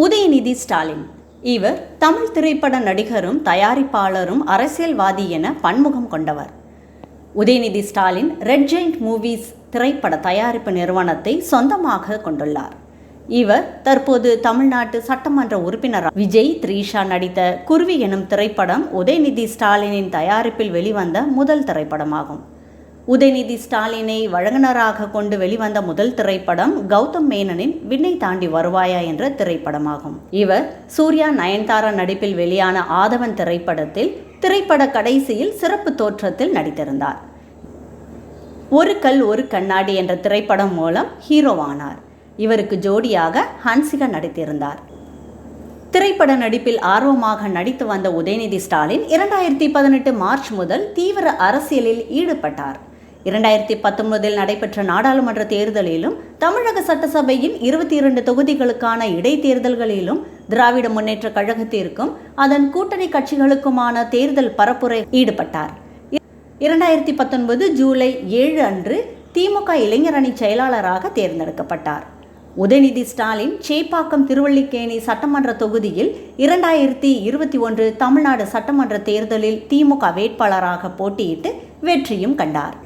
உதயநிதி ஸ்டாலின். இவர் தமிழ் திரைப்பட நடிகரும் தயாரிப்பாளரும் அரசியல்வாதி என பன்முகம் கொண்டவர். Udhayanidhi Stalin red giant movies திரைப்பட தயாரிப்பு நிறுவனத்தை சொந்தமாக கொண்டுள்ளார். இவர் தற்போது தமிழ்நாட்டு சட்டமன்ற உறுப்பினர் விஜய், த்ரீஷா நடித்த குருவி எனும் திரைப்படம் உதயநிதி ஸ்டாலினின் தயாரிப்பில் வெளிவந்த முதல் திரைப்படமாகும். உதயநிதி ஸ்டாலினை வழங்குனராக கொண்டு வெளிவந்த முதல் திரைப்படம் கௌதம் மேனனின் விண்ணை தாண்டி வருவாயா என்ற திரைப்படமாகும். இவர் சூர்யா, நயன்தாரா நடிப்பில் வெளியான ஆதவன் திரைப்படத்தில் திரைப்பட கடைசியில் சிறப்பு தோற்றத்தில் நடித்திருந்தார். ஒரு கல் ஒரு கண்ணாடி என்ற திரைப்படம் மூலம் ஹீரோவானார். இவருக்கு ஜோடியாக ஹன்சிகா நடித்திருந்தார். திரைப்பட நடிப்பில் ஆர்வமாக நடித்து வந்த உதயநிதி ஸ்டாலின் 2018 மார்ச் முதல் தீவிர அரசியலில் ஈடுபட்டார். 2019 நடைபெற்ற நாடாளுமன்ற தேர்தலிலும் தமிழக சட்டசபையின் 22 தொகுதிகளுக்கான இடைத்தேர்தல்களிலும் திராவிட முன்னேற்ற கழகத்திற்கும் அதன் கூட்டணி கட்சிகளுக்குமான தேர்தல் பரப்புரை ஈடுபட்டார். 2019 ஜூலை 7 அன்று திமுக இளைஞரணி செயலாளராக தேர்ந்தெடுக்கப்பட்டார். உதயநிதி ஸ்டாலின் சேப்பாக்கம் திருவல்லிக்கேணி சட்டமன்ற தொகுதியில் 2021 தமிழ்நாடு சட்டமன்ற தேர்தலில் திமுக வேட்பாளராக போட்டியிட்டு வெற்றியும் கண்டார்.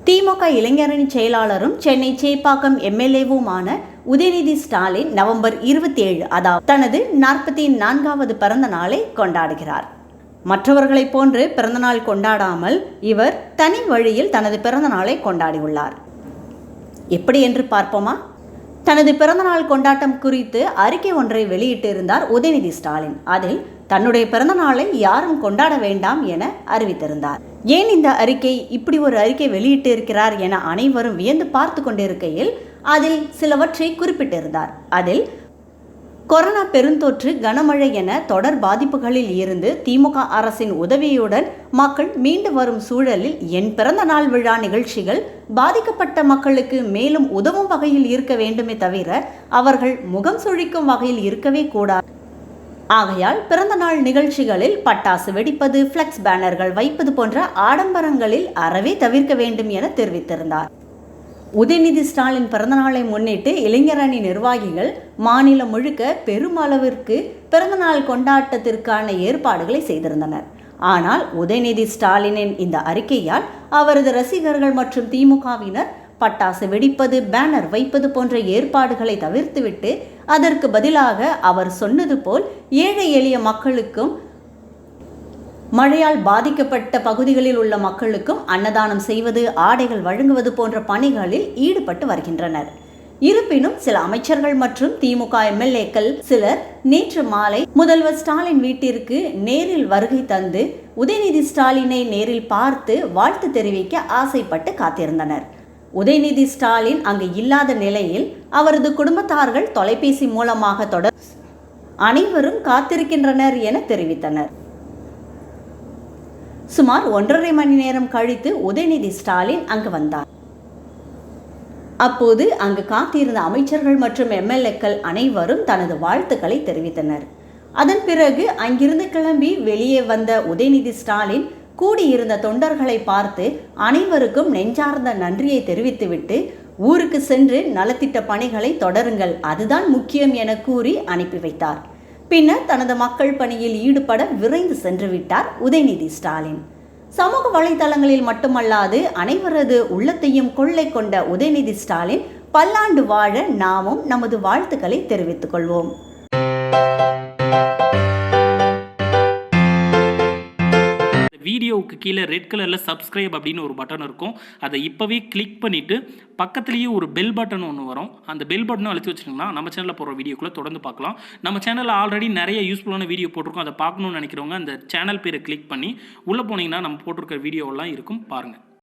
திமுக இளைஞரணி செயலாளரும் சென்னை சேப்பாக்கம் எம்எல்ஏவுமான உதயநிதி ஸ்டாலின் நவம்பர் 27 அதாவது தனது 44வது பிறந்த நாளை கொண்டாடுகிறார். மற்றவர்களைப் போன்று பிறந்தநாள் கொண்டாடாமல் இவர் தனி வழியில் தனது பிறந்த நாளை கொண்டாடியுள்ளார். எப்படி என்று பார்ப்போமா? தனது பிறந்தநாள் கொண்டாட்டம் குறித்து அறிக்கை ஒன்றை வெளியிட்டிருந்தார் உதயநிதி ஸ்டாலின். அதில் தன்னுடைய பிறந்த நாளை யாரும் கொண்டாட வேண்டாம் என அறிவித்திருந்தார். ஏன் இந்த அறிக்கை இப்படி ஒரு அறிக்கை வெளியிட்டு இருக்கிறார் என அனைவரும் வியந்து பார்த்து கொண்டிருக்கையில் அதில் சிலவற்றை குறிப்பிட்டிருந்தார். அதில் கொரோனா பெருந்தொற்று, கனமழை என தொடர் பாதிப்புகளில் இருந்து திமுக அரசின் உதவியுடன் மக்கள் மீண்டு வரும் சூழலில் என் பிறந்த நாள் விழா நிகழ்ச்சிகள் பாதிக்கப்பட்ட மக்களுக்கு மேலும் உதவும் வகையில் இருக்க வேண்டுமே தவிர அவர்கள் முகம் சுழிக்கும் வகையில் இருக்கவே கூடாது. ஆகையால் பிறந்த நாள் நிகழ்ச்சிகளில் பட்டாசு வெடிப்பது, பிளெக்ஸ் பேனர்கள் வைப்பது போன்ற ஆடம்பரங்களில் அறவே தவிர்க்க வேண்டும் என தெரிவித்திருந்தார். உதயநிதி ஸ்டாலின் பிறந்தநாளை முன்னிட்டு இளைஞரணி நிர்வாகிகள் மாநிலம் முழுக்க பெருமளவிற்கு பிறந்தநாள் கொண்டாட்டத்திற்கான ஏற்பாடுகளை செய்திருந்தனர். ஆனால் உதயநிதி ஸ்டாலினின் இந்த அறிக்கையால் அவரது ரசிகர்கள் மற்றும் திமுகவினர் பட்டாசு வெடிப்பது, பேனர் வைப்பது போன்ற ஏற்பாடுகளை தவிர்த்துவிட்டு அதற்கு பதிலாக அவர் சொன்னது போல் ஏழை எளிய மக்களுக்கும் மழையால் பாதிக்கப்பட்ட பகுதிகளில் உள்ள மக்களுக்கும் அன்னதானம் செய்வது, ஆடைகள் வழங்குவது போன்ற பணிகளில் ஈடுபட்டு வருகின்றனர். இருப்பினும் சில அமைச்சர்கள் மற்றும் திமுக எம்எல்ஏக்கள் சிலர் நேற்று மாலை முதல்வர் ஸ்டாலின் வீட்டிற்கு நேரில் வருகை தந்து உதயநிதி ஸ்டாலினை நேரில் பார்த்து வாழ்த்து தெரிவிக்க ஆசைப்பட்டு காத்திருந்தனர். உதயநிதி ஸ்டாலின் அங்கு இல்லாத நிலையில் அவரது குடும்பத்தார்கள் தொலைபேசி மூலமாக தொடர் அனைவரும் காத்திருக்கின்றனர் என தெரிவித்தனர். சுமார் 1.5 மணி நேரம் கழித்து உதயநிதி ஸ்டாலின் அங்கு வந்தார். அப்போது அங்கு காத்திருந்த அமைச்சர்கள் மற்றும் எம்எல்ஏக்கள் அனைவரும் தனது வாழ்த்துக்களை தெரிவித்தனர். அதன் பிறகு அங்கிருந்து கிளம்பி வெளியே வந்த உதயநிதி ஸ்டாலின் கூடியிருந்த தொண்டர்களை பார்த்து அனைவருக்கும் நெஞ்சார்ந்த நன்றியை தெரிவித்துவிட்டு ஊருக்கு சென்று நலத்திட்ட பணிகளை தொடருங்கள், அதுதான் முக்கியம் என கூறி அனுப்பி வைத்தார். பின்னர் தனது மக்கள் பணியில் ஈடுபட விரைந்து சென்று விட்டார் உதயநிதி ஸ்டாலின். சமூக வலைதளங்களில் மட்டுமல்லாது அனைவரது உள்ளத்தையும் கொள்ளை கொண்ட உதயநிதி ஸ்டாலின் பல்லாண்டு வாழ நாமும் நமது வாழ்த்துக்களை தெரிவித்துக் கொள்வோம். வீடியோவுக்கு கீழே ரெட் கலரில் சப்ஸ்கிரைப் அப்படின்னு ஒரு பட்டன் இருக்கும். அதை இப்போவே கிளிக் பண்ணிவிட்டு பக்கத்துலேயே ஒரு பெல் பட்டன் ஒன்று வரும். அந்த பெல் பட்டனும் அழுத்தி வச்சுட்டிங்கன்னா நம்ம சேனலில் போகிற வீடியோக்குள்ளே தொடர்ந்து பார்க்கலாம். நம்ம சேனலில் ஆல்ரெடி நிறைய யூஸ்ஃபுல்லான வீடியோ போட்டிருக்கோம். அதை பார்க்கணுன்னு நினைக்கிறவங்க அந்த சேனல் பேரை கிளிக் பண்ணி உள்ளே போனீங்கன்னா நம்ம போட்டிருக்கிற வீடியோவெல்லாம் இருக்கும், பாருங்கள்.